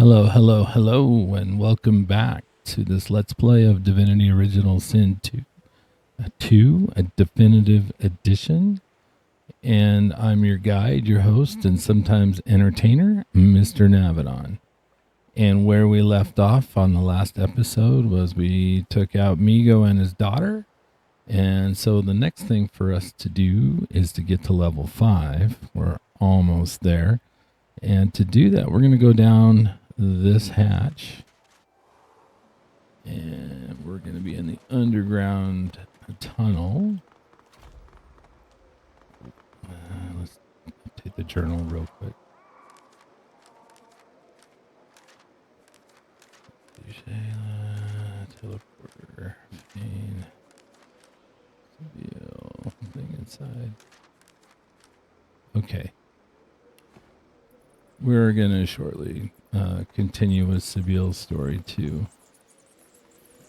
Hello, hello, hello, and welcome back to this Let's Play of Divinity Original Sin 2, a definitive edition. And I'm your guide, your host, and sometimes entertainer, Mr. Navidon. And where we left off on the last episode was we took out Migo and his daughter. And so the next thing for us to do is to get to level 5. We're almost there. And to do that, we're going to go down this hatch. And we're going to be in the underground tunnel. Let's update the journal real quick. Teleporter. Thing inside. Okay. We're going to shortly continue with Sebille's story too.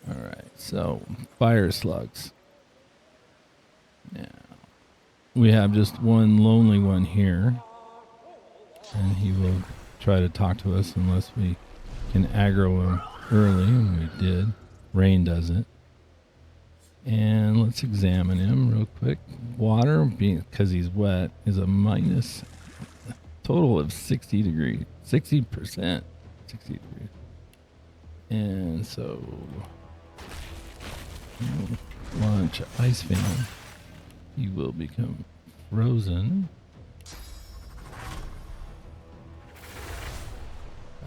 All right, so fire slugs. Now, we have just one lonely one here, and he will try to talk to us unless we can aggro him early, and we did. Rain does it. And let's examine him real quick. Water, because he's wet, is a minus total of 60 degrees. 60%. 60 degrees. And so launch ice fan. He will become frozen.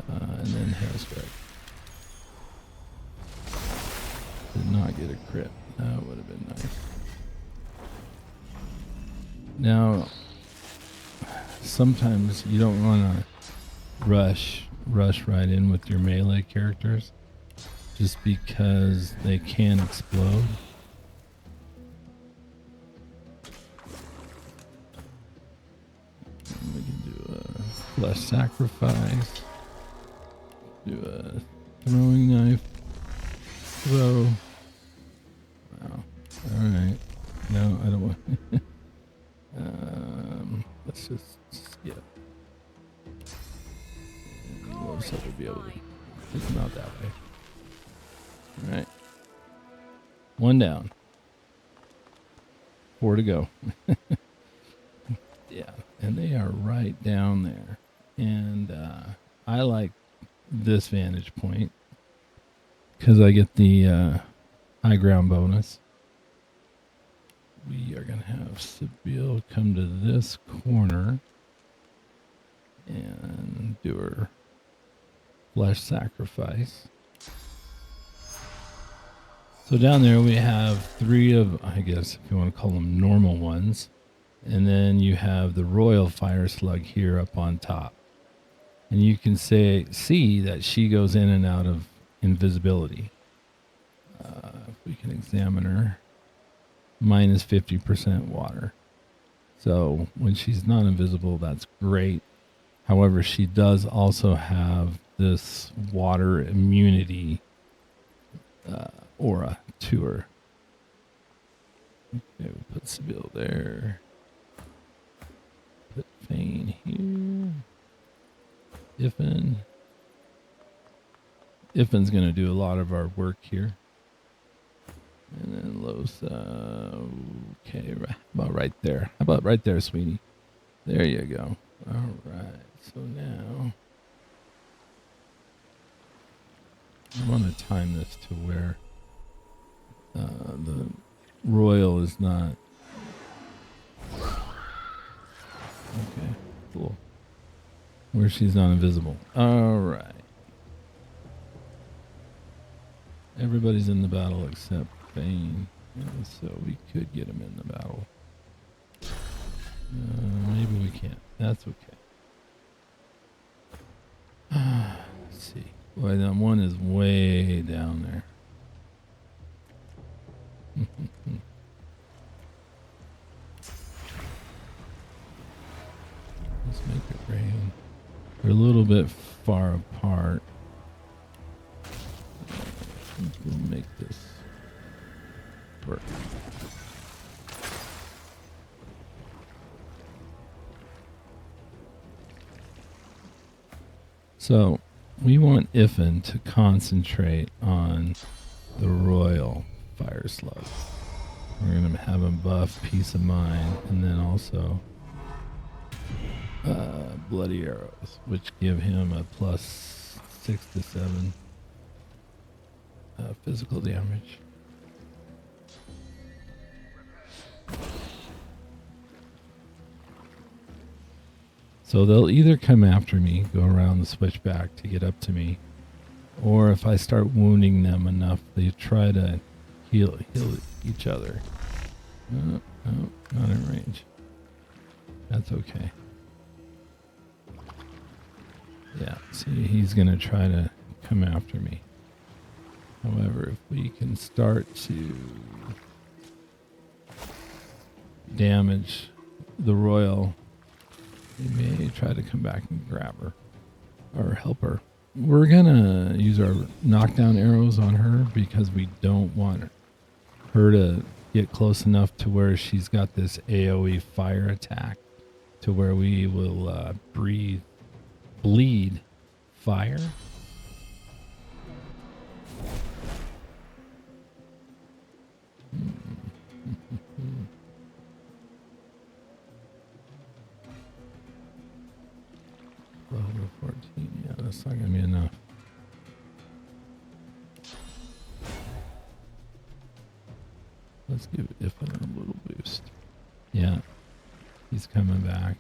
And then hail strike. Did not get a crit. That would have been nice. Now, sometimes you don't want to rush right in with your melee characters just because they can explode. And we can do a flesh sacrifice, do a throwing knife, throw. Wow. Alright. No, I don't want let's just skip. And so we'll be able to take them out that way. Alright. 1 down. 4 to go. Yeah. And they are right down there. And I like this vantage point because I get the high ground bonus. We are going to have Sebille come to this corner and do her flesh sacrifice. So down there we have 3 of, I guess if you want to call them normal ones. And then you have the royal fire slug here up on top. And you can see that she goes in and out of invisibility. If we can examine her. Minus 50% water. So when she's not invisible, that's great. However, she does also have this water immunity aura to her. Okay, we'll put Sebille there. Put Fane here. Iffin's going to do a lot of our work here. And then Losa, okay, about right there. How about right there, sweetie? There you go. All right, so now I want to time this to where the royal is not. Okay, cool. Where she's not invisible. All right. Everybody's in the battle except Fane, and so we could get him in the battle. Maybe we can't. That's okay. Let's see. Boy, that one is way down there. Let's make it rain. They're a little bit far apart. We'll make this work. So we want Iffin to concentrate on the royal fire slug. We're going to have him buff Peace of Mind, and then also Bloody Arrows, which give him a plus 6 to 7 physical damage. So they'll either come after me, go around the switchback to get up to me, or if I start wounding them enough, they try to heal each other. No, not in range. That's okay. Yeah, see, he's going to try to come after me. However, if we can start to damage the royal, he may try to come back and grab her or help her. We're going to use our knockdown arrows on her because we don't want her to get close enough to where she's got this AoE fire attack to where we will bleed fire. Level 14, yeah, that's not gonna be enough. Let's give Iffin a little boost. Yeah, he's coming back.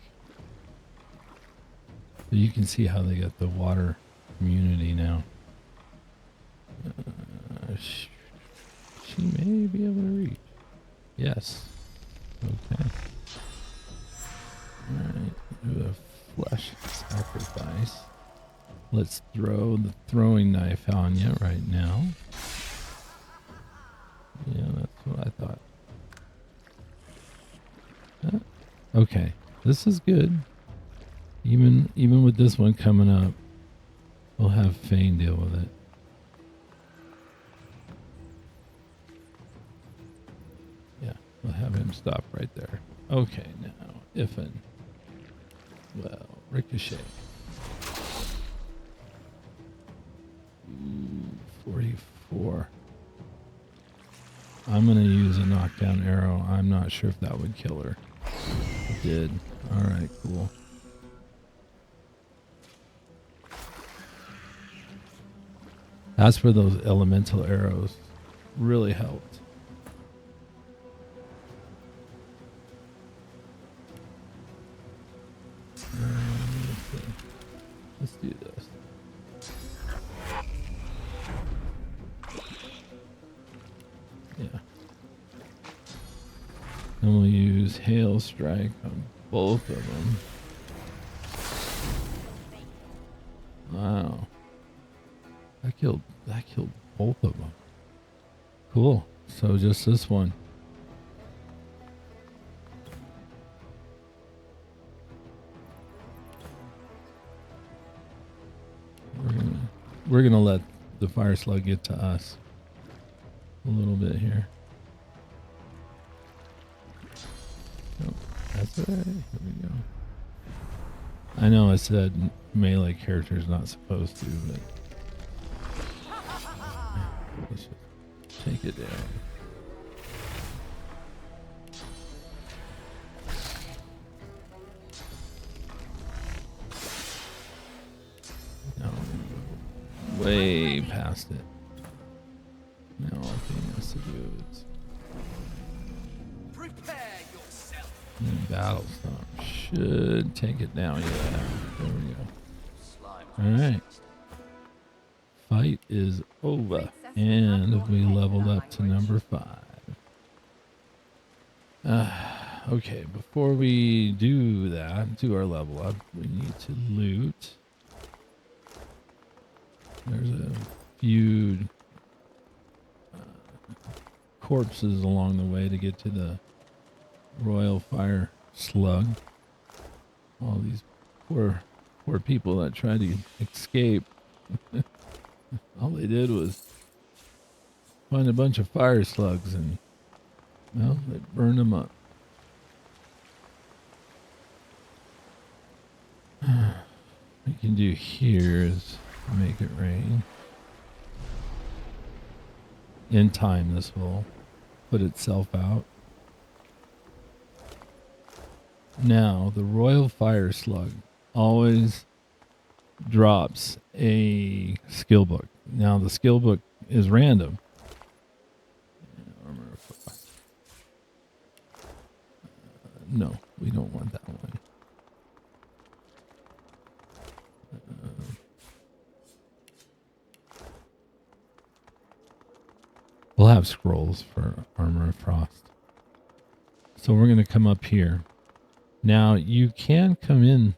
So you can see how they got the water immunity now. She may be able to reach. Yes. Okay. Alright, do a flesh sacrifice. Let's throw the throwing knife on you right now. Yeah, that's what I thought. Okay, this is good. Even with this one coming up, we'll have Fane deal with it. Yeah, we'll have him stop right there. Okay, now, Iffin. Well, Ricochet. Ooh, 44. I'm going to use a knockdown arrow. I'm not sure if that would kill her. It did. Alright, cool. That's where those elemental arrows really helped. Let's do this. Yeah. And we'll use Hail Strike on both of them. Wow. That killed both of them. Cool. So just this one. We're gonna let the fire slug get to us a little bit here. Oh, that's all right. Here we go. I know I said melee character's not supposed to, but let's just take it down. No, way past it. Now all thing has to do is prepare yourself. Battle Storm should take it down. Yeah, there we go. Alright. Fight is over. And we leveled up to number 5. Okay, before we do that, do our level up, we need to loot. There's a few corpses along the way to get to the Royal Fire Slug. All these poor people that tried to escape. All they did was find a bunch of fire slugs and, well, they burned them up. What we can do here is Make it rain. In time, this will put itself out. Now, the Royal Fire Slug always drops a skill book. Now, the skill book is random. No, we don't want that one. We'll have scrolls for Armor of Frost. So we're going to come up here. Now, you can come in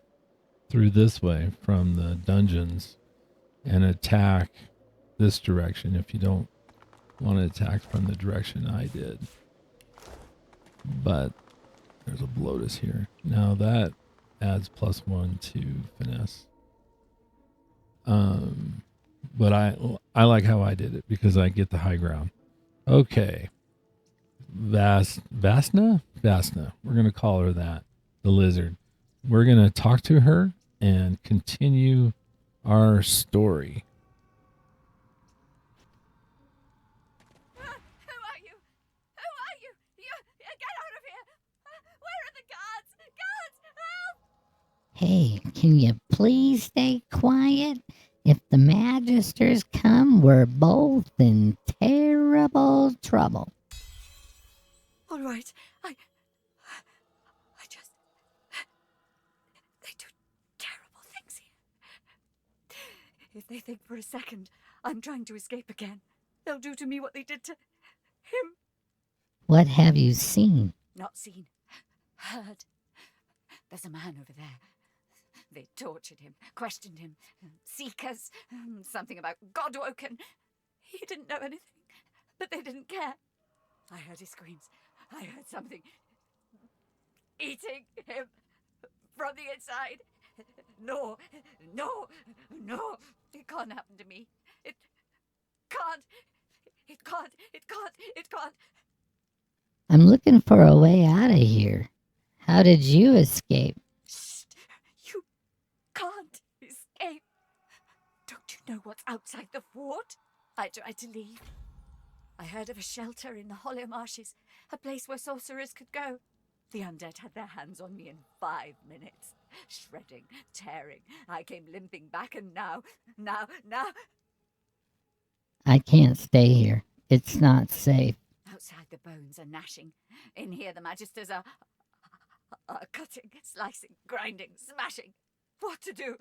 through this way from the dungeons and attack this direction if you don't want to attack from the direction I did. But there's a Bloatus here. Now that adds +1 to finesse. But I like how I did it because I get the high ground. Okay. Vasna? We're going to call her that. The lizard. We're going to talk to her and continue our story. Who are you? Who are you? You get out of here! Where are the guards? Guards, help! Hey, can you please stay quiet? If the Magisters come, we're both in terrible trouble. All right, I just... They do terrible things here. If they think for a second I'm trying to escape again, they'll do to me what they did to him. What have you seen? Not seen. Heard. There's a man over there. They tortured him, questioned him. Seekers, something about Godwoken. He didn't know anything, but they didn't care. I heard his screams. I heard something eating him from the inside. No. It can't happen to me. It can't. I'm looking for a way out of here. How did you escape? Shh. You can't escape. Don't you know what's outside the fort? I tried to leave. I heard of a shelter in the Hollow Marshes, a place where sorcerers could go. The undead had their hands on me in 5 minutes. Shredding, tearing. I came limping back and now. I can't stay here. It's not safe. Outside the bones are gnashing. In here the Magisters are cutting, slicing, grinding, smashing. What to do?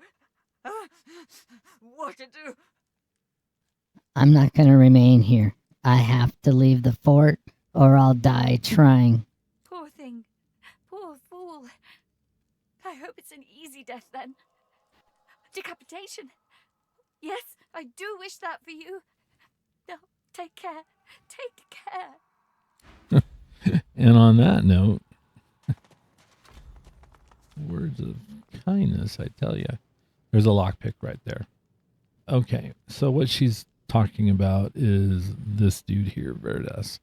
What to do? I'm not going to remain here. I have to leave the fort or I'll die trying. Poor thing. Poor fool. I hope it's an easy death then. Decapitation. Yes, I do wish that for you. No, take care. Take care. And on that note, words of kindness, I tell you. There's a lockpick right there. Okay, so what she's talking about is this dude here, Verdas.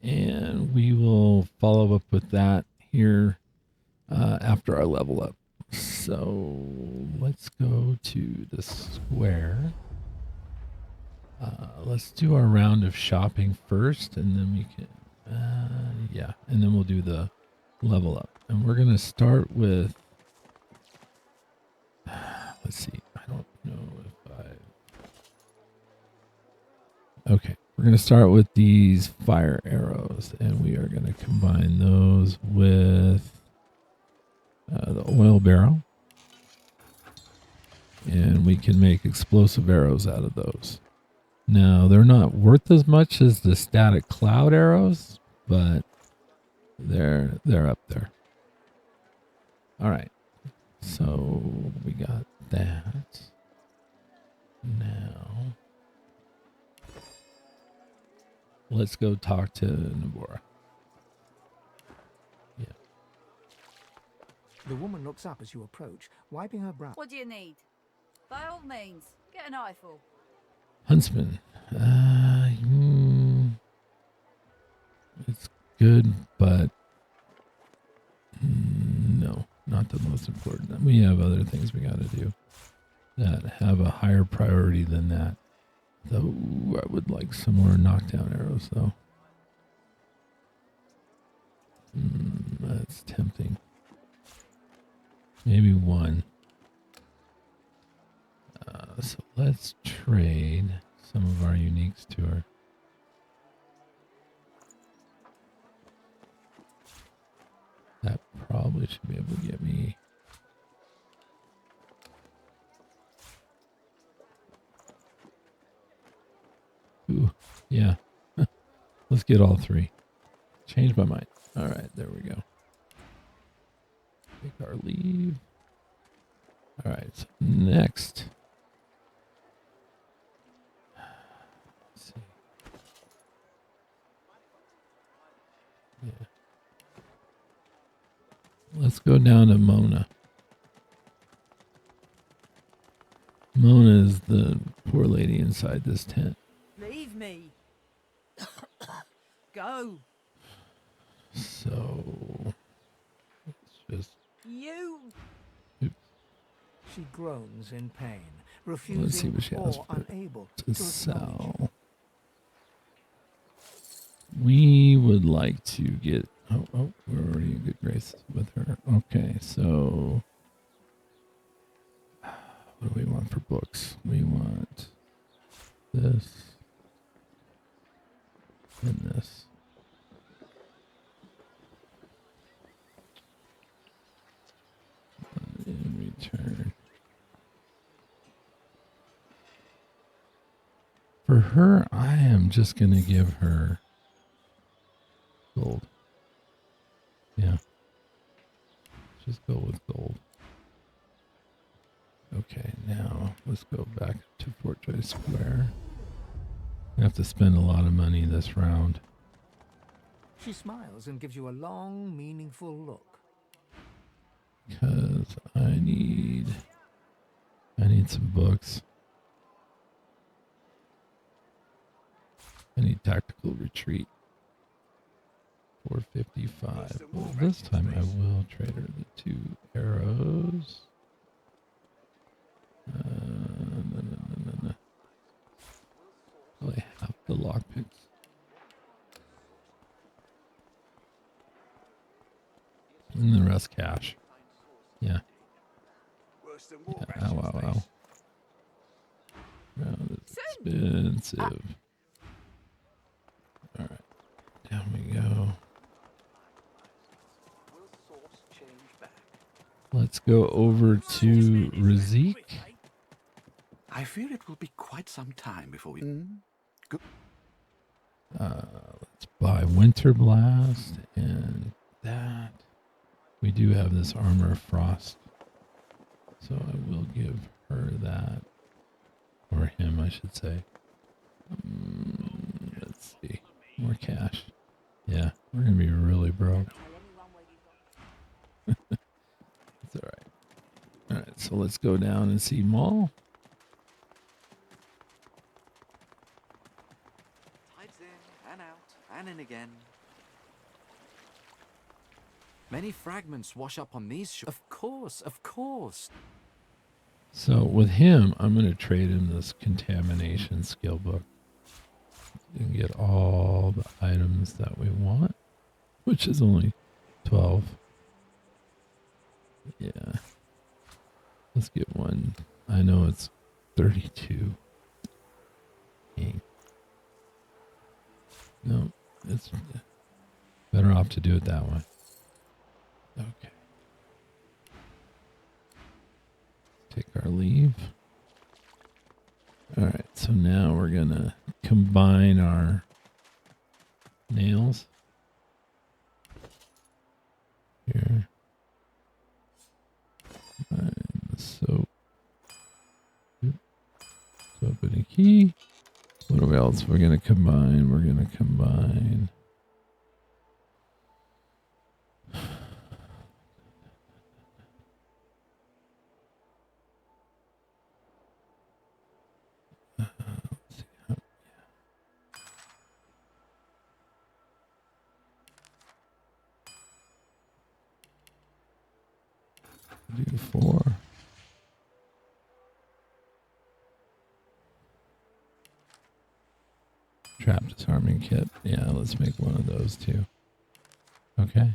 And we will follow up with that here after our level up. So let's go to the square. Let's do our round of shopping first, and then we can, and then we'll do the level up. And we're going to start with, let's see, I don't know if okay, we're going to start with these fire arrows, and we are going to combine those with the oil barrel. And we can make explosive arrows out of those. Now, they're not worth as much as the static cloud arrows, but they're up there. All right, so we got that. Now, let's go talk to Nabora. Yeah. The woman looks up as you approach, wiping her brow. What do you need? By all means, get an eyeful. Huntsman. It's good, but no, not the most important. We have other things we got to do. that have a higher priority than that. Though I would like some more knockdown arrows, though. That's tempting. Maybe one. So let's trade some of our uniques to her. That probably should be able to get me. Ooh, yeah. Let's get all three. Change my mind. All right, there we go. Take our leave. All right, so next. Let's see. Yeah. Let's go down to Mona. Mona is the poor lady inside this tent. Leave me. Go. So let's just. You. She groans in pain, Let's see refusing what she has or for unable to acknowledge you. sell. We would like to get. Oh, we're already in good graces with her. Okay, so what do we want for books? We want this and this. In return. For her, I am just going to give her gold. Yeah. Just go with gold. Okay, now let's go back to Fort Joy Square. I have to spend a lot of money this round. She smiles and gives you a long, meaningful look. Because I need some books. I need Tactical Retreat. 455. Well, this time I will trade her the 2 arrows. No. Probably half the lockpicks. And the rest cash. Yeah. Ow. Round is expensive. Alright. Down we go. Let's go over to Razik. I fear it will be quite some time before we... Let's buy Winter Blast and that. We do have this Armor of Frost. So I will give her that. Or him, I should say. Let's see. More cash. Yeah, we're going to be really broke. It's alright. Alright, so let's go down and see Maul. Tides in and out and in again. Many fragments wash up on these shores. Of course. So with him, I'm going to trade him this Contamination skill book. You can get all the items that we want, which is only 12. Yeah. Let's get one. I know it's 32. Dang. No, it's better off to do it that way. Okay. Take our leave. All right, so now we're going to combine our nails here. And the soap. Soap and a key. What else we're going to combine? We're going to combine... Do 4. trap disarming kit. Yeah, let's make one of those too. Okay.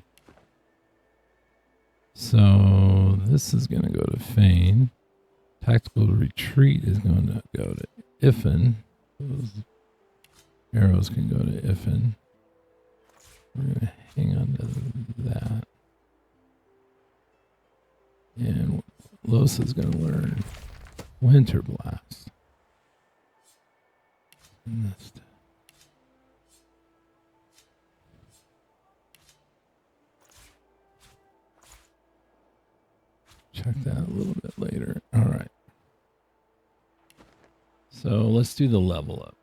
So this is going to go to Fane. Tactical retreat is going to go to Iffen. Those arrows can go to Iffen. We're going to hang on to that. And Los is going to learn Winter Blast. And this. Check that a little bit later. All right. So let's do the level up.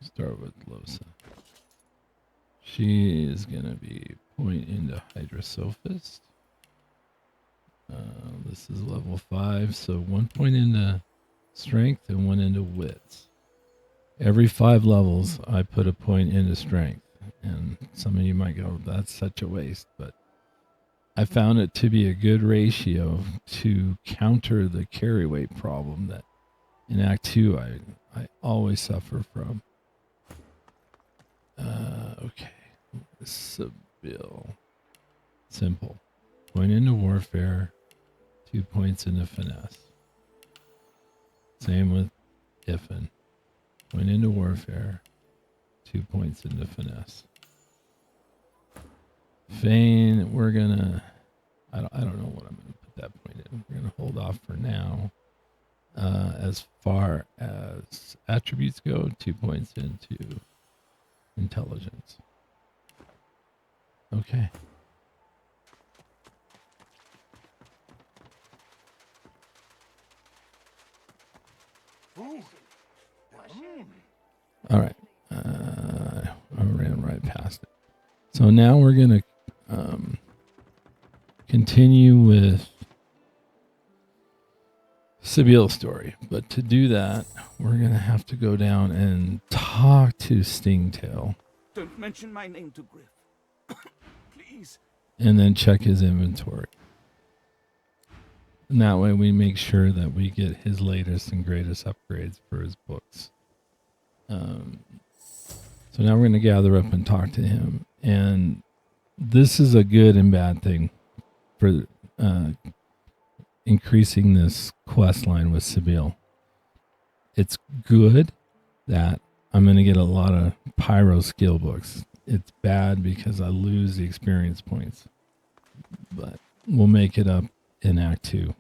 Start with Losa. She is going to be point into Hydrosophist. This is level 5, so 1 point into strength and 1 into wits. Every 5 levels, I put a point into strength. And some of you might go, that's such a waste, but I found it to be a good ratio to counter the carry weight problem that in Act 2 I always suffer from. Okay. Sebille. Simple. Point into warfare, 2 points into finesse. Same with Iffen. Point into warfare, 2 points into finesse. Fane, we're gonna, I don't know what I'm gonna put that point in. We're gonna hold off for now. As far as attributes go, 2 points into intelligence. Okay. All right. I ran right past it. So now we're going to continue with Sebille's story. But to do that, we're going to have to go down and talk to Stingtail. Don't mention my name to Griff. Please. And then check his inventory. And that way we make sure that we get his latest and greatest upgrades for his books. So now we're going to gather up and talk to him. And this is a good and bad thing for increasing this quest line with Sebille. It's good that I'm going to get a lot of pyro skill books. It's bad because I lose the experience points. But we'll make it up in Act 2.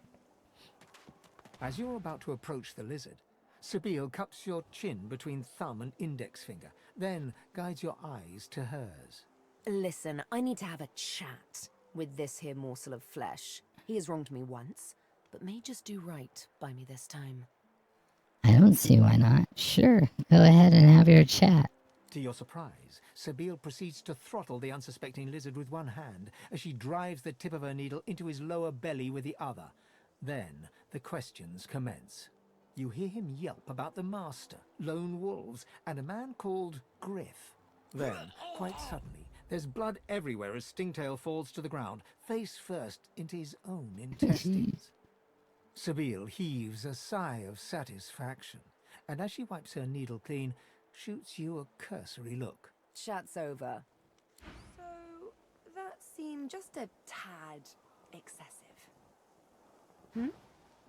As you're about to approach the lizard, Sebille cups your chin between thumb and index finger, then guides your eyes to hers. Listen, I need to have a chat with this here morsel of flesh. He has wronged me once, but may just do right by me this time. I don't see why not. Sure, go ahead and have your chat. To your surprise, Sebille proceeds to throttle the unsuspecting lizard with one hand as she drives the tip of her needle into his lower belly with the other. Then the questions commence. You hear him yelp about the Master, lone wolves, and a man called Griff. Then, quite suddenly, there's blood everywhere as Stingtail falls to the ground, face first into his own intestines. Sebille heaves a sigh of satisfaction, and as she wipes her needle clean, shoots you a cursory look. Chat's over. So, that seemed just a tad excessive.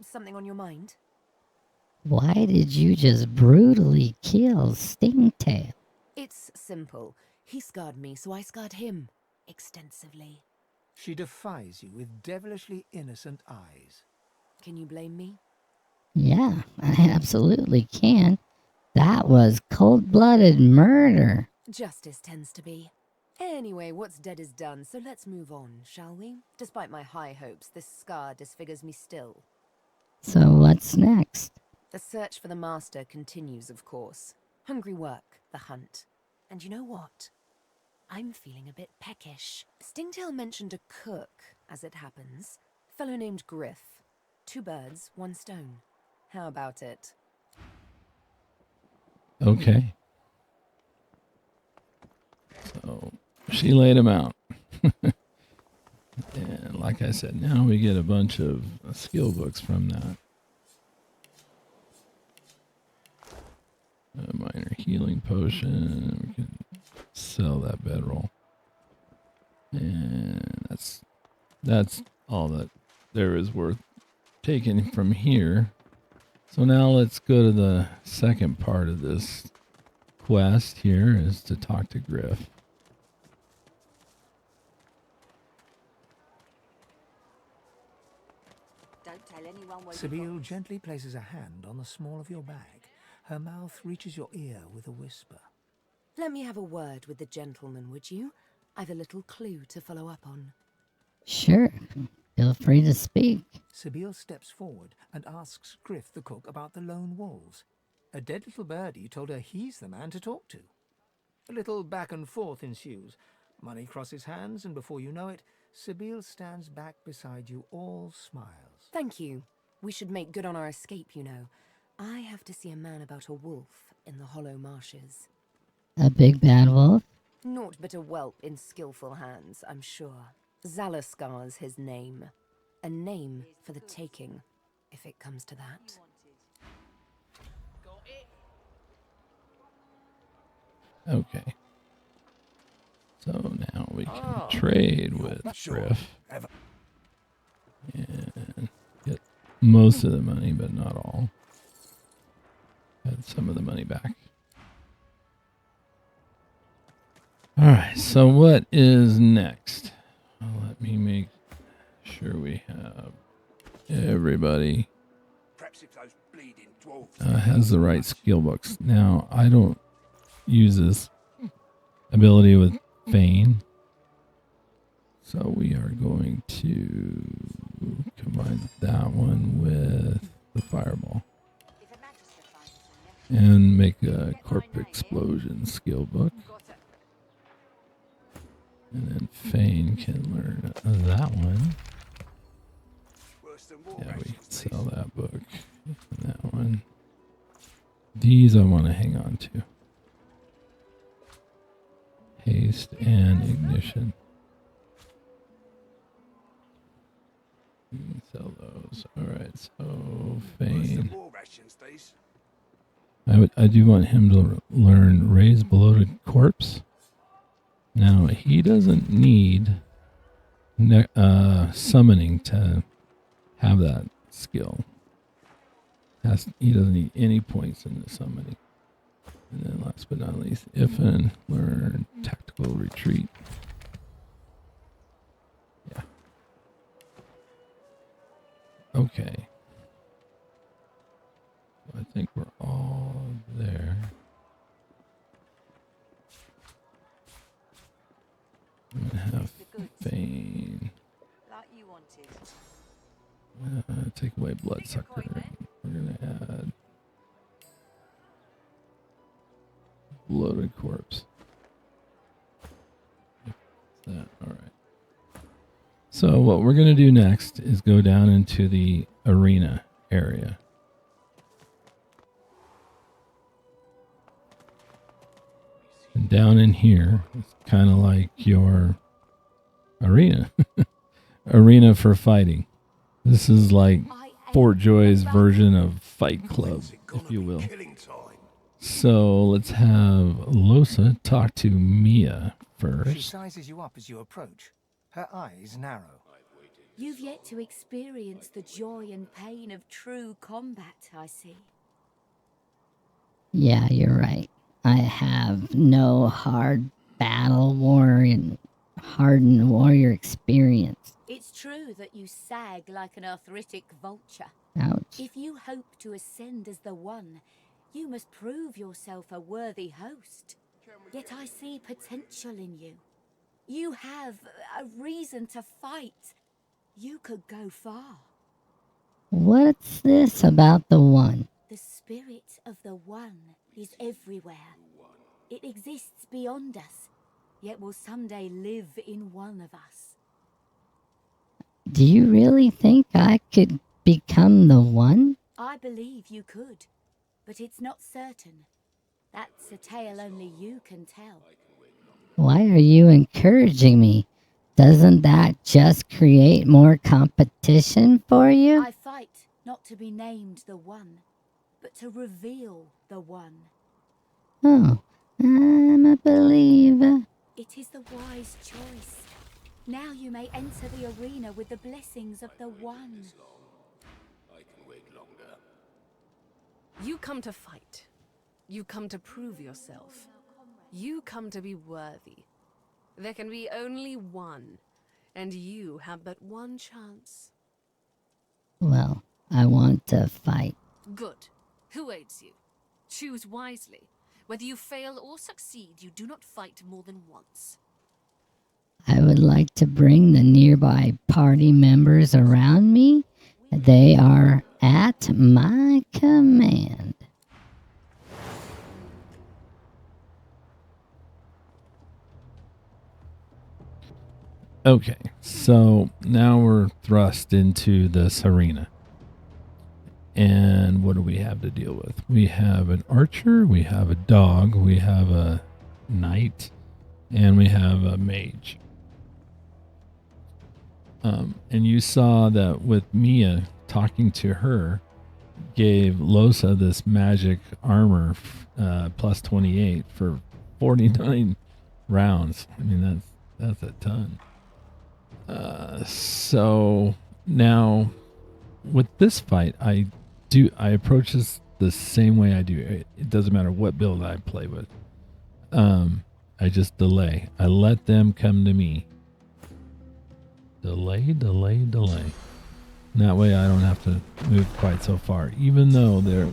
Something on your mind? Why did you just brutally kill Stingtail? It's simple. He scarred me, so I scarred him. Extensively. She defies you with devilishly innocent eyes. Can you blame me? Yeah, I absolutely can. That was cold-blooded murder. Justice tends to be. Anyway, what's dead is done, so let's move on, shall we? Despite my high hopes, this scar disfigures me still. So what's next? The search for the Master continues, of course. Hungry work, the hunt. And you know what? I'm feeling a bit peckish. Stingtail mentioned a cook, as it happens. A fellow named Griff. 2 birds, 1 stone. How about it? Okay. So she laid him out. And like I said, now we get a bunch of skill books from that. A minor healing potion. We can sell that bedroll. And that's all that there is worth taking from here. So now let's go to the second part of this quest here, is to talk to Griff. Don't tell anyone where Sebille gently places a hand on the small of your back. Her mouth reaches your ear with a whisper. Let me have a word with the gentleman, would you? I've a little clue to follow up on. Sure. Feel free to speak. Sebille steps forward and asks Griff the cook about the lone wolves. A dead little birdie told her he's the man to talk to. A little back and forth ensues. Money crosses hands, and before you know it, Sebille stands back beside you, all smiles. Thank you. We should make good on our escape, you know. I have to see a man about a wolf in the hollow marshes. A big bad wolf? Naught but a whelp in skillful hands, I'm sure. Zalaskar's his name. A name for the taking, if it comes to that. Okay. So now we can trade with Griff. And get most of the money, but not all. Get some of the money back. Alright, so what is next? Well, let me make sure we have everybody Perhaps if those bleeding dwarves has the right skill books. Now, I don't use this ability with Feign. So we are going to combine that one with the fireball. And make a corp explosion skill book. And then Feign can learn that one. worse than war Yeah, we can rations, sell that book. And that one. These I want to hang on to. Haste and ignition. We can sell those. Alright, so Worse Feign. than war rations, these. I do want him to learn Raise Bloated Corpse. Now, he doesn't need summoning to have that skill. He doesn't need any points in the summoning. And then last but not least, Ifan, learn Tactical Retreat. Yeah. Okay. I think we're all there. I'm gonna have Feign like you wanted. take away Bloodsucker. We're gonna add Bloated Corpse. That all right. So what we're gonna do next is go down into the arena area. And down in here, it's kind of like your arena. Arena for fighting. This is like Fort Joy's version of Fight Club, if you will. Killing time. So let's have Losa talk to Mia She first. sizes you up as you approach. Her eyes narrow. You've yet to experience the joy and pain of true combat, I see. Yeah, you're right. I have no hard battle hardened warrior experience. It's true that you sag like an arthritic vulture. Ouch. If you hope to ascend as the One, you must prove yourself a worthy host. Yet I see potential in you. You have a reason to fight. You could go far. What's this about the One? The spirit of the One is everywhere. It exists beyond us, yet will someday live in one of us. Do you really think I could become the One? I believe you could, but it's not certain. That's a tale only you can tell. Why are you encouraging me? Doesn't that just create more competition for you? I fight not to be named the One, but to reveal the One. Oh, I'm a believer. It is the wise choice. Now you may enter the arena with the blessings of the One. You come to fight. You come to prove yourself. You come to be worthy. There can be only one, and you have but one chance. Well, I want to fight. Good. Who aids you? Choose wisely. Whether you fail or succeed, you do not fight more than once. I would like to bring the nearby party members around me. They are at my command. Okay, so now we're thrust into this arena. And what do we have to deal with? We have an archer, we have a dog, we have a knight, and we have a mage. And you saw that with Mia talking to her, gave Losa this magic armor plus 28 for 49 rounds. I mean, that's a ton. So now with this fight, I approach this the same way I do. It doesn't matter what build I play with. I just delay. I let them come to me. Delay. And that way I don't have to move quite so far, even though they're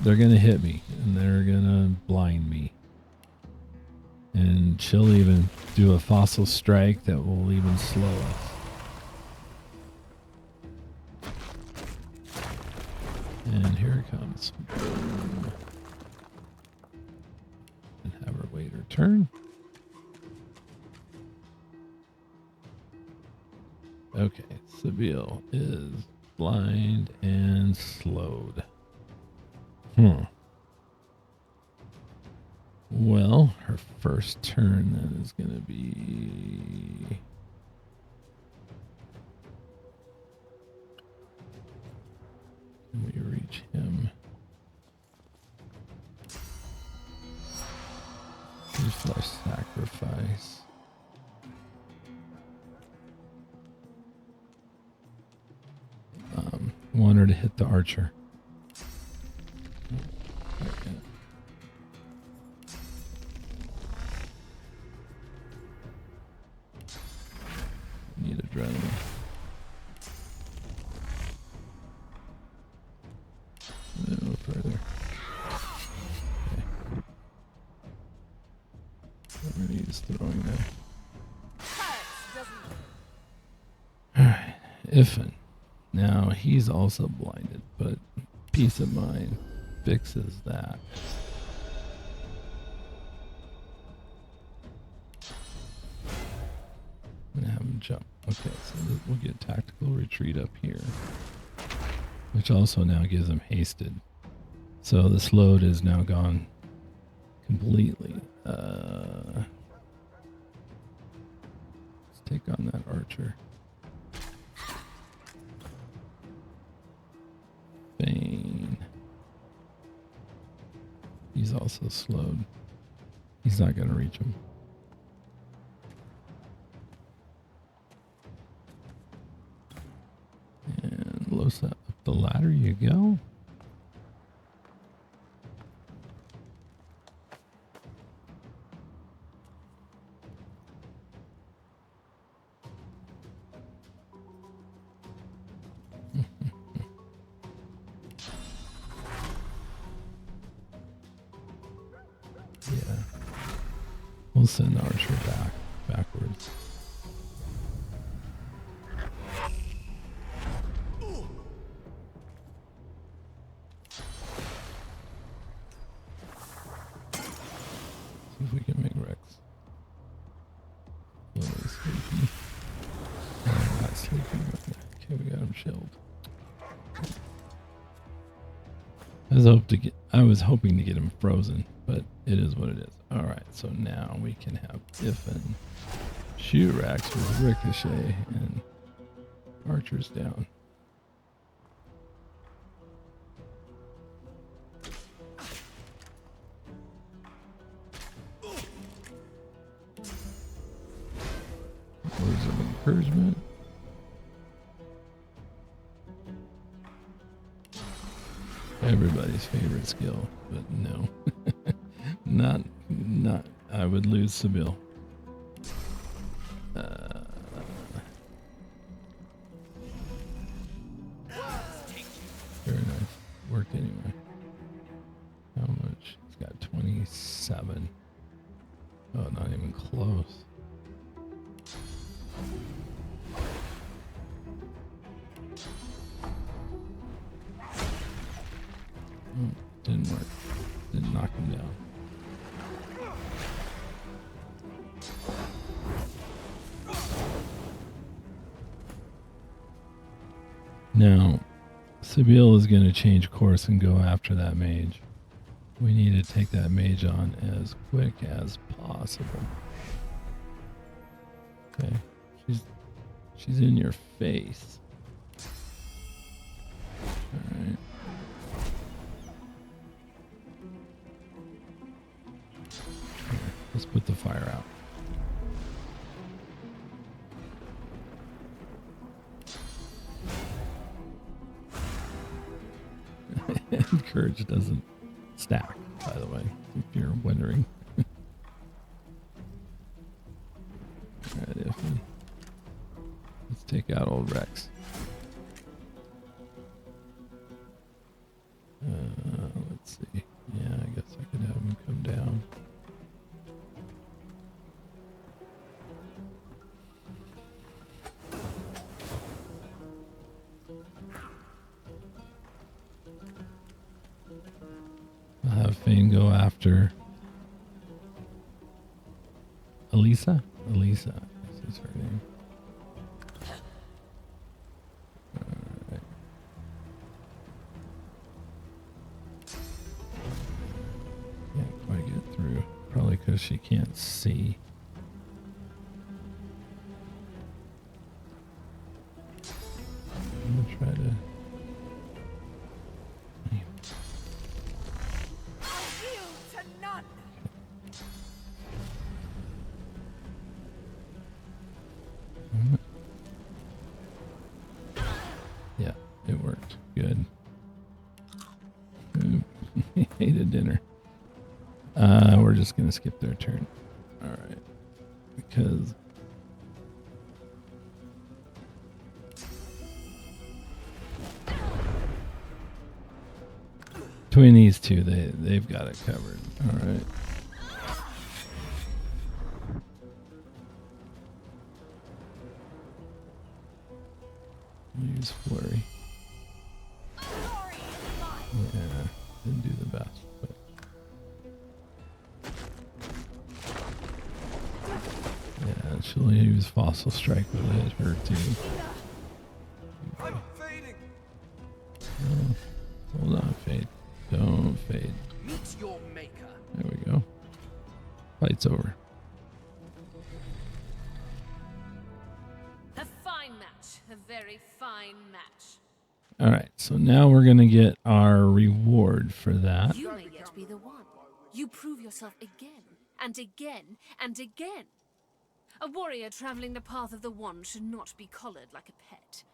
gonna hit me and they're gonna blind me. And she'll even do a fossil strike that will even slow us. And here it comes. Boom. And have her wait her turn. Okay, Sebille is blind and slowed. Well, her first turn then is going to be... Can we reach him? Flesh sacrifice. Want her to hit the archer. Need adrenaline. No further. Okay. He's throwing that. Alright, Iffin. Now he's also blinded, but peace of mind fixes that. I'm gonna have him jump. Okay, so we'll get tactical retreat up here, which also now gives him hasted. So the slowed is now gone completely. Let's take on that archer. Bane. He's also slowed. He's not going to reach him. And Losa, up the ladder you go. Yeah. We'll send the archer backwards. See if we can make Rex. A little sleepy. No, not sleepy. Okay, we got him chilled. I was hoping to get him frozen, but it is what it is. Alright, so now we can have Iffin shoot Rax with Ricochet and Archer's down. encouragement. Everybody's favorite skill, but no. not I would lose Sebille. Very nice. Worked anyway. How much? It's got 27. Oh, not even close. Oh, didn't work. Didn't knock him down. Now, Sebille is going to change course and go after that mage. We need to take that mage on as quick as possible. Okay, she's in your face. All right. Let's put the fire out. Courage doesn't stack, by the way, if you're wondering. Alright, Iffy. Let's take out old Rex. Let's see. Yeah, I guess I could have him come down. I'll have Fane go after Elisa? Elisa, this is her name. Alright. Can't quite get through. Probably because she can't see. I'm gonna try to... Yeah, it worked. Good. Hated dinner. We're just gonna skip their turn. Alright. Because between these two, they've got it covered. Alright. Use flurry. Yeah, didn't do the best, but yeah, she'll use fossil strike, but it hit her too. I'm fading. Oh, hold on, fade. Don't fade. Meet your maker. There we go. Fight's over. A fine match. A very fine match. Alright, so now we're going to get our reward for that. You may yet be the one. You prove yourself again, and again, and again. A warrior traveling the path of the wand should not be collared like a pet.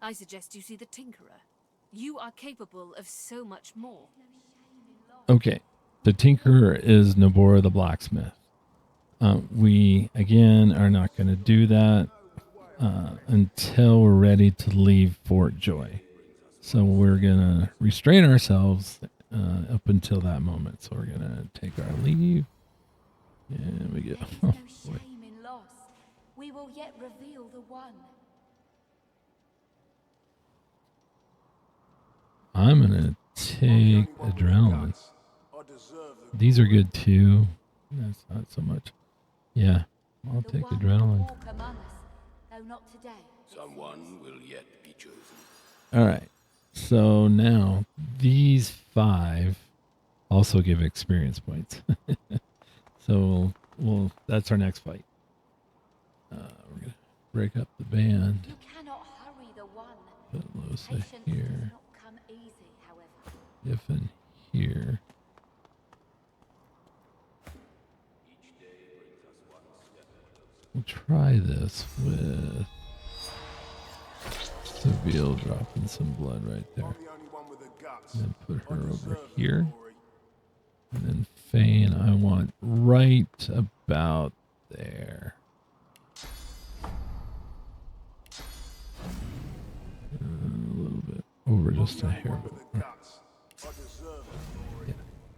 I suggest you see the Tinkerer. You are capable of so much more. Okay, the Tinkerer is Nabora the Blacksmith. We, again, are not going to do that until we're ready to leave Fort Joy. So we're going to restrain ourselves up until that moment. So we're going to take our leave. There we go. There is no shame in loss. We will yet reveal the one. I'm going to take adrenaline. These are good too. That's not so much. Yeah, I'll The take one will adrenaline. walk among us, though not today. Someone will yet be chosen. All right. So now these 5 also give experience points. So we'll that's our next fight. We're gonna break up the band. You cannot hurry the one. Put Losa Patience does here. not come easy, however. Diffin here. We'll try this with Sebille dropping some blood right there. And then put her over here. And then Fane, I want right about there. A little bit over just a hair bit more.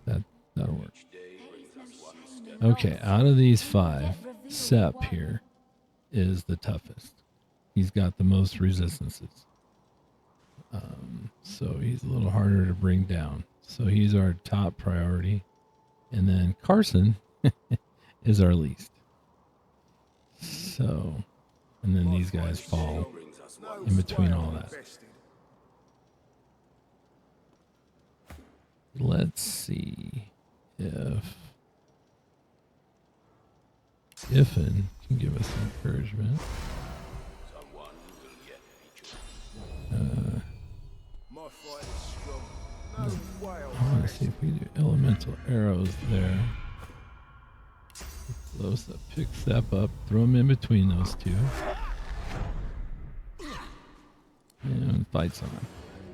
Yeah, that'll work. Okay, out of these 5, Sep here is the toughest. He's got the most resistances. So he's a little harder to bring down. So he's our top priority. And then Carson is our least. So, and then these guys fall in between all that. Let's see if Iffin can give us encouragement. I want to see if we do elemental arrows there. Close up, pick Sep up, throw him in between those two. And fights on.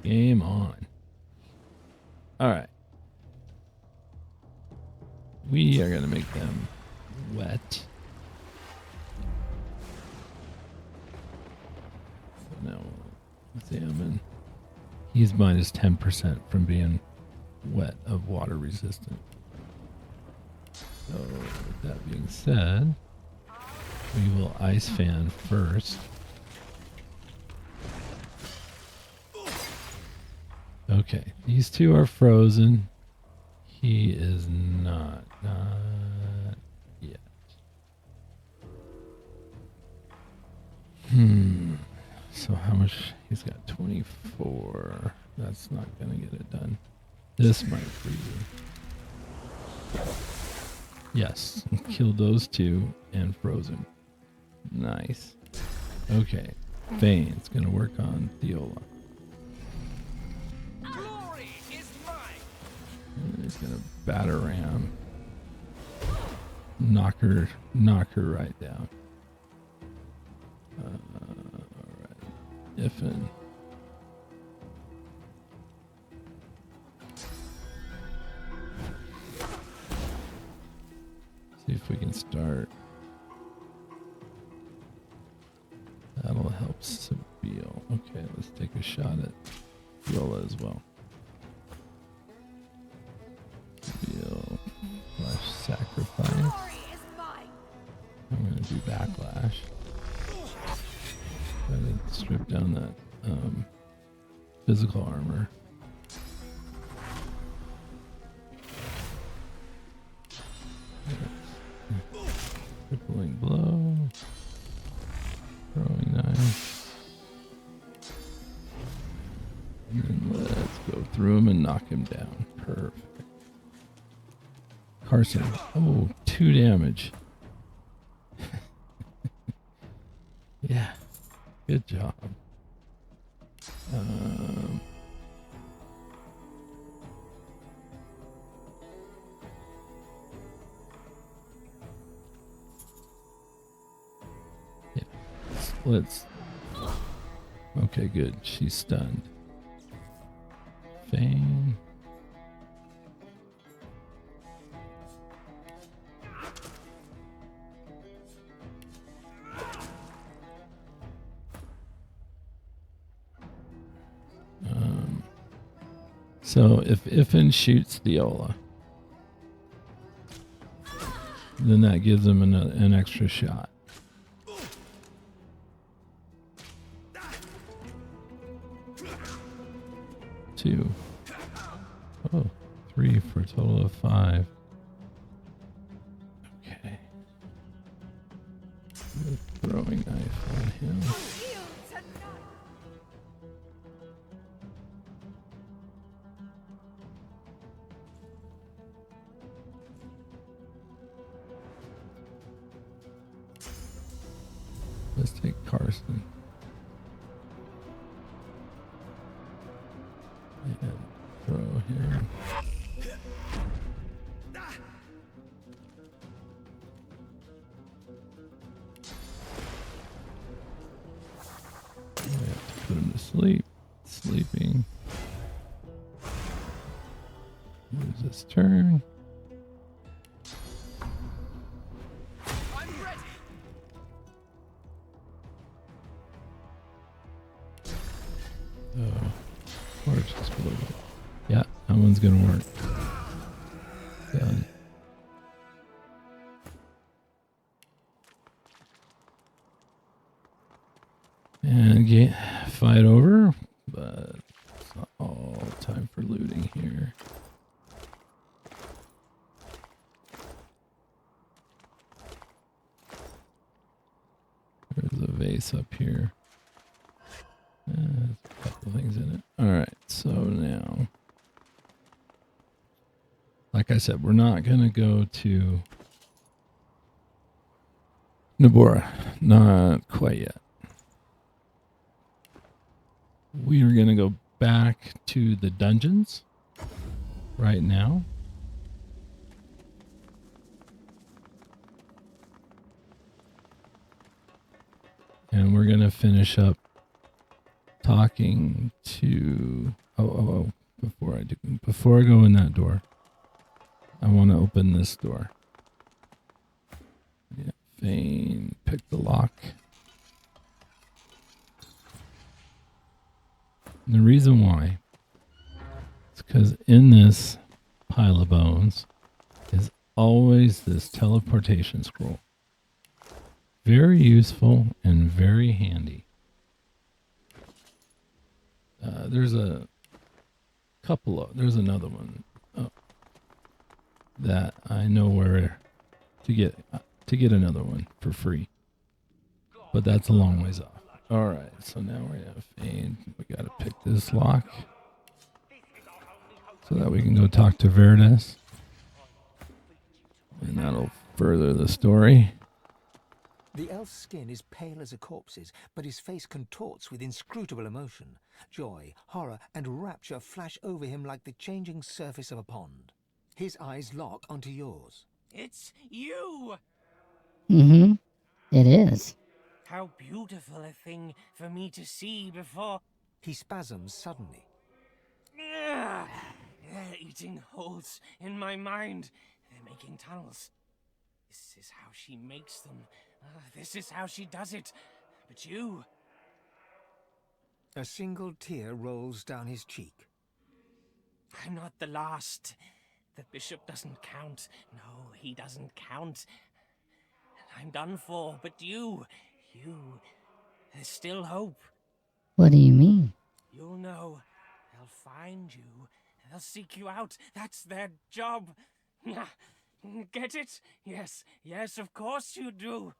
Game on. Alright. We are going to make them wet. So now we'll examine. He's minus 10% from being wet of water resistant. So with that being said, we will ice fan first. Okay, these two are frozen. He is not yet. So how much? He's got 24. That's not gonna get it done. This might freeze him. Yes, killed those two and frozen. Nice. Okay, Fane's gonna work on Theola. Glory is mine. And he's gonna batter ram. Knock her right down. Alright. Iffin. See if we can start. That'll help Sebille. Okay, let's take a shot at Viola as well. Sebille / sacrifice. I'm gonna do backlash. Try to strip down that physical armor. Crippling blow. Throwing knife. And then let's go through him and knock him down. Perfect. Carson. Oh, 2 damage. Yeah. Good job. Let's. Okay, good. She's stunned. Fane. So if Iffin shoots Theola, then that gives him an extra shot. Two. Oh, 3 for a total of 5. Okay. The throwing knife on him. Let's take Carson. And throw him. Sleep. Sleeping. Use this turn. I'm ready. Torch exploded. Yeah, that one's gonna work. Done. And get fight over, but it's not all time for looting here. There's a vase up here. There's a couple things in it. Alright, so now, like I said, we're not going to go to Nabora. Not quite yet. We are going to go back to the dungeons right now. And we're going to finish up talking to... Before I go in that door, I want to open this door. Yeah, Fane, pick the lock. And the reason why is because in this pile of bones is always this teleportation scroll. Very useful and very handy. There's a couple of, there's another one that I know where to get another one for free, but that's a long ways off. All right, so now we have Fane. We gotta pick this lock so that we can go talk to Verdas, and that'll further the story. The elf's skin is pale as a corpse's, but his face contorts with inscrutable emotion. Joy, horror, and rapture flash over him like the changing surface of a pond. His eyes lock onto yours. It's you! Mm-hmm. It is. How beautiful a thing for me to see before... He spasms suddenly. They're eating holes in my mind. They're making tunnels. This is how she makes them. This is how she does it. But you... A single tear rolls down his cheek. I'm not the last. The bishop doesn't count. No, he doesn't count. I'm done for, but you... There's still hope. What do you mean? You'll know. They'll find you. They'll seek you out. That's their job. Get it? Yes, of course you do.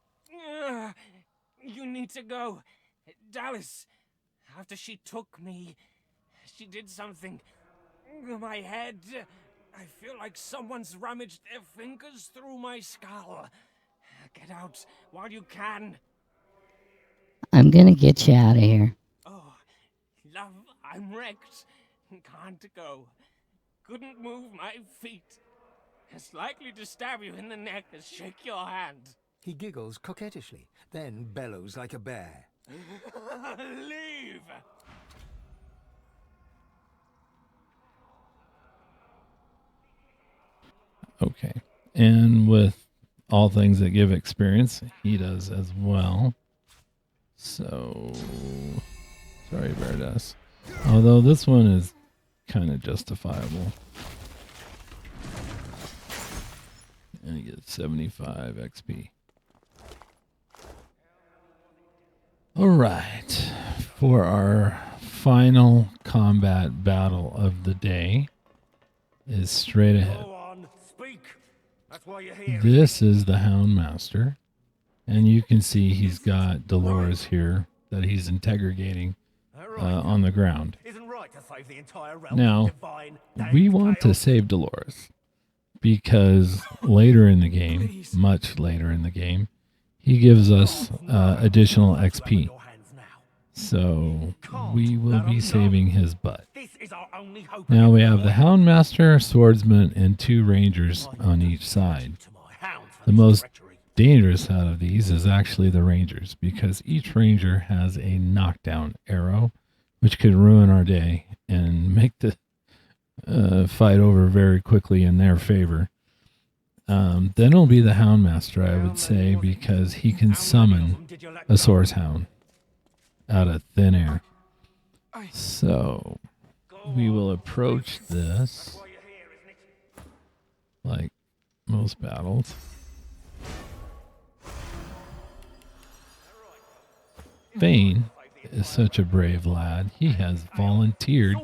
You need to go. Dallas, after she took me, she did something. My head. I feel like someone's rummaged their fingers through my skull. Get out while you can. I'm gonna get you out of here. Oh, love, I'm wrecked. Can't go. Couldn't move my feet. As likely to stab you in the neck as shake your hand. He giggles coquettishly, then bellows like a bear. Leave! Okay. And with all things that give experience, he does as well. So, sorry, Verdas. Although this one is kind of justifiable. And he gets 75 XP. All right. For our final combat battle of the day is straight ahead. Go on, speak. That's why you're here. This is the Houndmaster. And you can see he's got Delorus here that he's interrogating on the ground. Isn't right to save the entire realm. Now, Divine, we want to save Delorus because later in the game, much later in the game, he gives us additional XP. So we will be saving his butt. Now we have the Houndmaster, Swordsman, and 2 Rangers on each side. The most dangerous out of these is actually the Rangers, because each Ranger has a knockdown arrow, which could ruin our day and make the fight over very quickly in their favor. Then it'll be the Houndmaster, I would say, because he can summon a Source Hound out of thin air. So we will approach this like most battles. Fane is such a brave lad. He has volunteered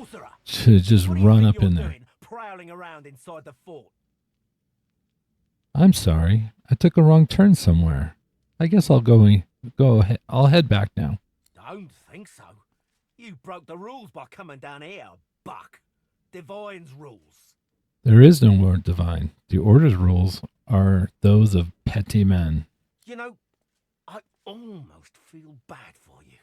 to just run up in there. Prowling around inside the fort. I'm sorry. I took a wrong turn somewhere. I guess I'll go ahead. I'll head back now. Don't think so. You broke the rules by coming down here, Buck. Divine's rules. There is no word divine. The Order's rules are those of petty men. You know, I almost feel bad for you.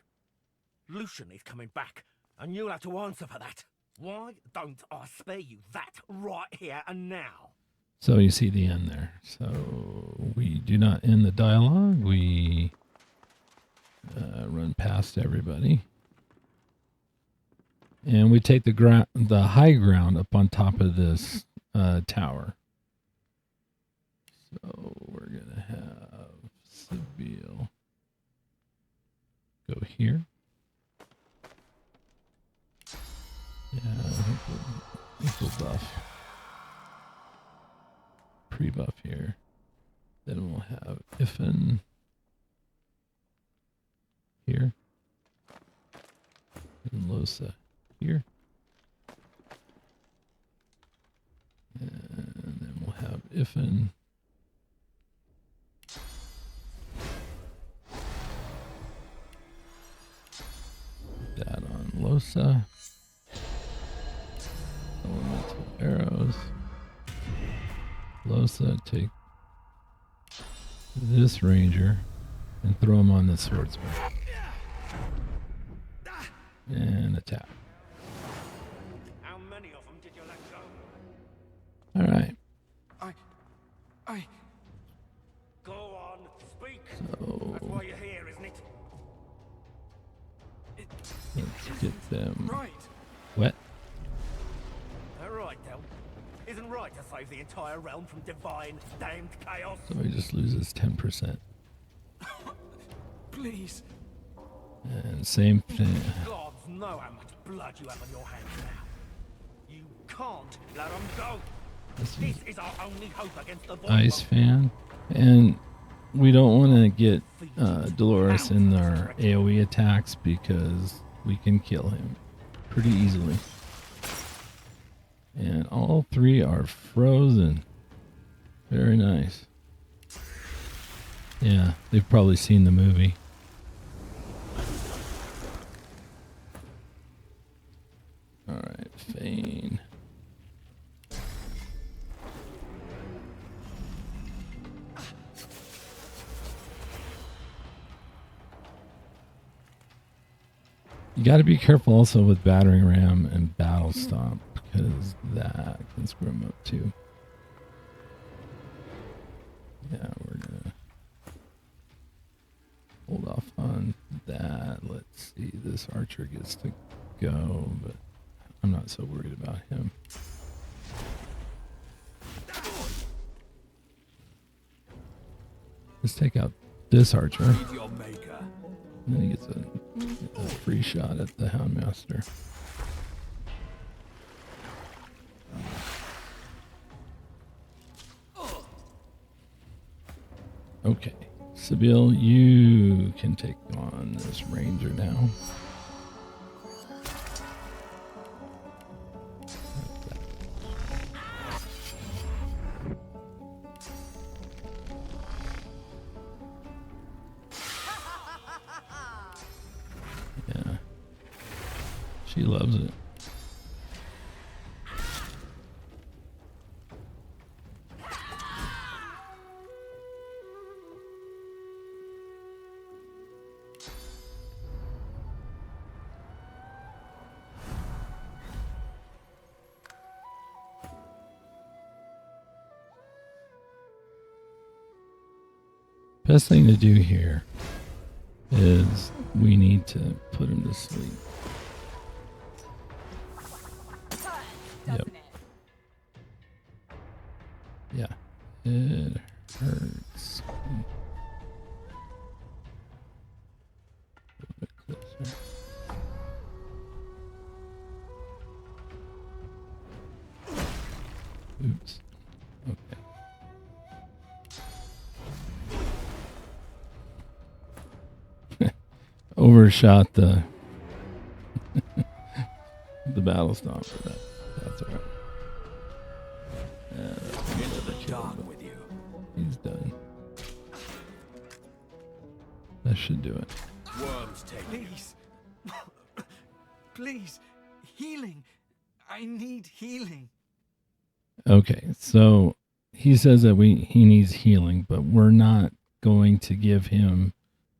Lucian is coming back, and you'll have to answer for that. Why don't I spare you that right here and now? So you see the end there. So we do not end the dialogue. We run past everybody. And we take the high ground up on top of this tower. So we're going to have Sebille go here. Yeah, I think we'll buff. Pre-buff here. Then we'll have Ifen here. And Losa here. And then we'll have Ifen that on Losa. Elemental arrows. Losa, take this ranger and throw him on the swordsman. And attack. How many of them did you let All go? right. I. Go on, speak. So That's why you're here, isn't it? let's get them Right. wet. All right, Del. Isn't right to save the entire realm from divine damned chaos. So he just loses 10%. Please. And same thing. Gods know how much blood you have on your hands now. You can't let them go. This This is our only hope against the void. Ice fan. And we don't want to get Delorus in our AoE attacks because we can kill him pretty easily. And all three are frozen. Very nice. Yeah, they've probably seen the movie. Alright, Fane. You got to be careful also with Battering Ram and Battle Stomp because that can screw them up too. Yeah, we're gonna hold off on that. Let's see, this archer gets to go, but I'm not so worried about him. Let's take out this archer. And then he gets a free shot at the Houndmaster. Okay, Sebille, you can take on this ranger now. Yeah, she loves it. Best thing to do here is we need to put him to sleep. doesn't it? Yeah. It hurts. A little bit closer. Oops. Okay. Overshot the the battle stomp for that. That's alright. Into the dark with you. He's done. That should do it. Worms take you. Please. Please. Healing. I need healing. Okay, so he says that he needs healing, but we're not going to give him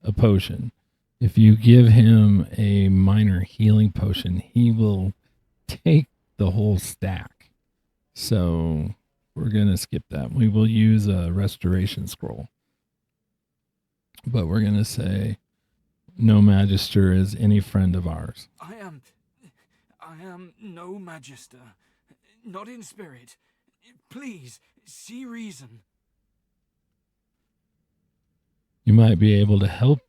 a potion. If you give him a minor healing potion, he will take the whole stack. So we're going to skip that. We will use a restoration scroll. But we're going to say no Magister is any friend of ours. I am no Magister. Not in spirit. Please, see reason. You might be able to help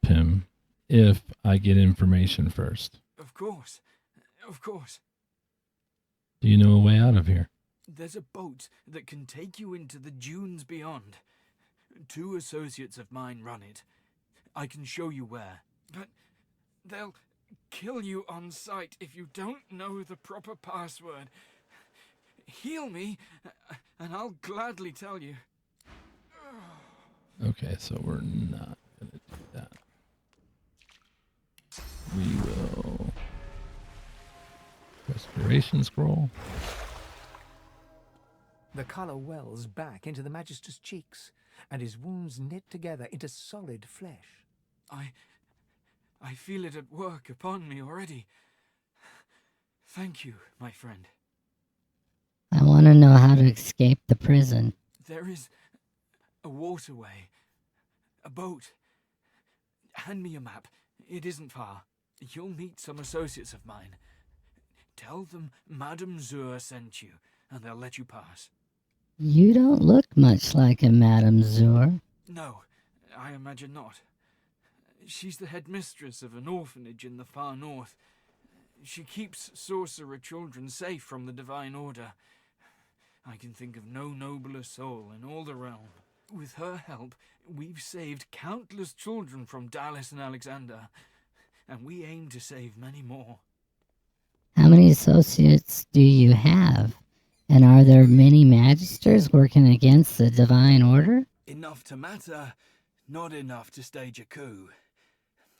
him if I get information first. Of course. Of course. Do you know a way out of here? There's a boat that can take you into the dunes beyond. 2 associates of mine run it. I can show you where. But they'll kill you on sight if you don't know the proper password. Heal me, and I'll gladly tell you. Okay, so we're not going to do that. We will... Restoration scroll. The colour wells back into the Magister's cheeks, and his wounds knit together into solid flesh. I feel it at work upon me already. Thank you, my friend. I want to know how to escape the prison. There is a waterway. A boat. Hand me a map. It isn't far. You'll meet some associates of mine. Tell them Madame Zur sent you, and they'll let you pass. You don't look much like a Madame Zur. No, I imagine not. She's the headmistress of an orphanage in the far north. She keeps sorcerer children safe from the Divine Order. I can think of no nobler soul in all the realm. With her help, we've saved countless children from Dallas and Alexander, and we aim to save many more. How many associates do you have? And are there many Magisters working against the Divine Order? Enough to matter, not enough to stage a coup.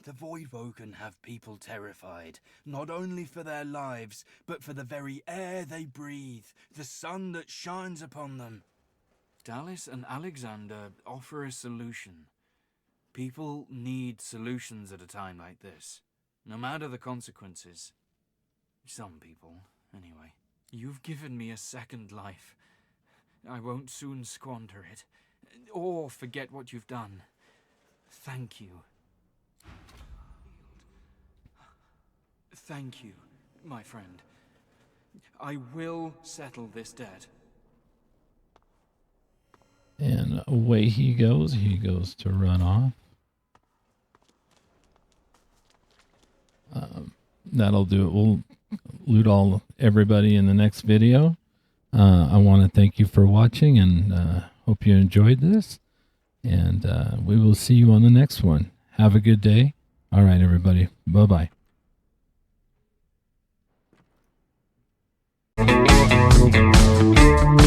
The Voidwoken have people terrified, not only for their lives, but for the very air they breathe, the sun that shines upon them. Dallas and Alexander offer a solution. People need solutions at a time like this, no matter the consequences. Some people, anyway. You've given me a second life. I won't soon squander it, or forget what you've done. Thank you. Thank you, my friend. I will settle this debt. And away he goes. He goes to run off. That'll do it. We'll loot everybody in the next video. I want to thank you for watching, and hope you enjoyed this. And we will see you on the next one. Have a good day. All right, everybody. Bye-bye. Thank you.